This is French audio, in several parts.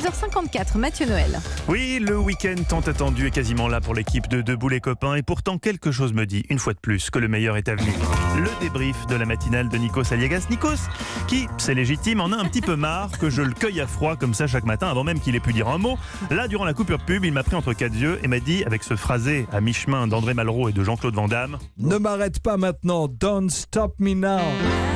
6h54, Mathieu Noël. Oui, le week-end tant attendu est quasiment là pour l'équipe de Debout les copains. Et pourtant, quelque chose me dit, une fois de plus, que le meilleur est à venir. Le débrief de la matinale de Nikos Aliagas. Nikos, qui, c'est légitime, en a un petit peu marre que je le cueille à froid comme ça chaque matin, avant même qu'il ait pu dire un mot. Là, durant la coupure pub, il m'a pris entre quatre yeux et m'a dit, avec ce phrasé à mi-chemin d'André Malraux et de Jean-Claude Van Damme: Ne m'arrête pas maintenant, don't stop me now.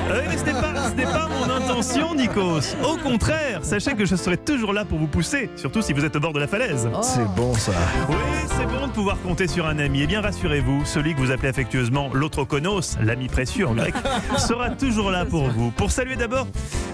Oui, mais ce n'est pas mon intention, Nikos. Au contraire, sachez que je serai toujours là pour vous pousser, surtout si vous êtes au bord de la falaise. C'est bon ça. Oui, c'est bon de pouvoir compter sur un ami. Eh bien, rassurez-vous, celui que vous appelez affectueusement l'Otrokonos, l'ami précieux en grec, sera toujours là pour vous. Pour saluer d'abord,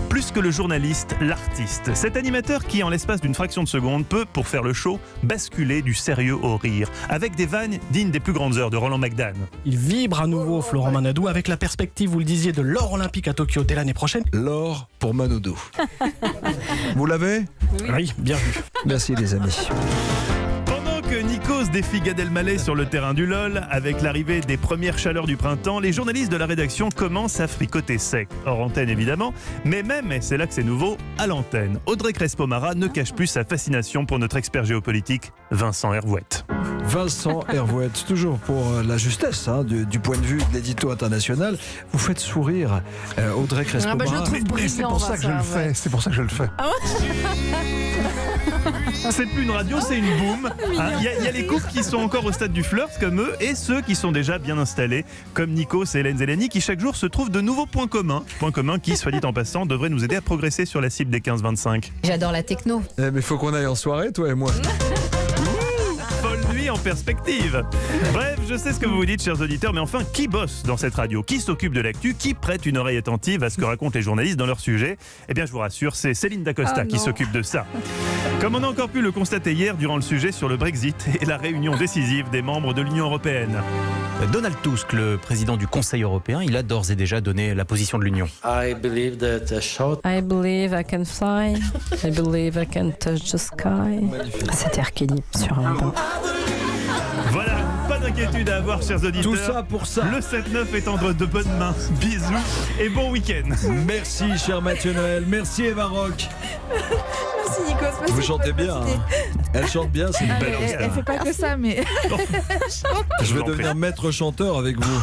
plus que le journaliste, l'artiste. Cet animateur qui, en l'espace d'une fraction de seconde, peut, pour faire le show, basculer du sérieux au rire, avec des vannes dignes des plus grandes heures de Roland McDan. Il vibre à nouveau, Florent Manodou, avec la perspective, vous le disiez, de l'or olympique à Tokyo dès l'année prochaine. L'or pour Manodou. Vous l'avez ? Oui, bien vu. Merci les amis. Pendant que Nikos défie Gad Elmaleh sur le terrain du LOL, avec l'arrivée des premières chaleurs du printemps, les journalistes de la rédaction commencent à fricoter sec. Hors antenne évidemment, mais même, et c'est là que c'est nouveau, à l'antenne. Audrey Crespo-Mara ne cache plus sa fascination pour notre expert géopolitique, Vincent Hervouette. Vincent Hervouette, toujours pour la justesse du point de vue de l'édito international. Vous faites sourire Audrey Je le Crespo-Mara. trouve brillant. C'est pour ça que je le fais. C'est pour ça que je le fais. C'est plus une radio, c'est une boum. Il y a les couples qui sont encore au stade du flirt comme eux et ceux qui sont déjà bien installés comme Nikos et Hélène Zeleny qui chaque jour se trouvent de nouveaux points communs. Points communs qui, soit dit en passant, devraient nous aider à progresser sur la cible des 15-25. J'adore la techno. Mais faut qu'on aille en soirée, toi et moi. Folle nuit en perspective. Bref, je sais ce que vous vous dites, chers auditeurs, mais enfin, qui bosse dans cette radio? Qui s'occupe de l'actu? Qui prête une oreille attentive à ce que racontent les journalistes dans leur sujet? Eh bien, je vous rassure, c'est Céline Dacosta qui s'occupe de ça. Comme on a encore pu le constater hier durant le sujet sur le Brexit et la réunion décisive des membres de l'Union européenne. Donald Tusk, le président du Conseil européen, il a d'ores et déjà donné la position de l'Union. I believe I can fly. I believe I can touch the sky. Cet air Kelly sur un banc. Voilà, pas d'inquiétude à avoir, chers auditeurs. Tout ça pour ça. Le 7-9 est entre de bonnes mains. Bisous et bon week-end. Merci cher Mathieu Noël. Merci Eva Rock. Merci Nikos. Vous chantez bien. Elle chante bien, c'est une belle Elle fait pas que ça, mais... Je vais devenir maître chanteur avec vous.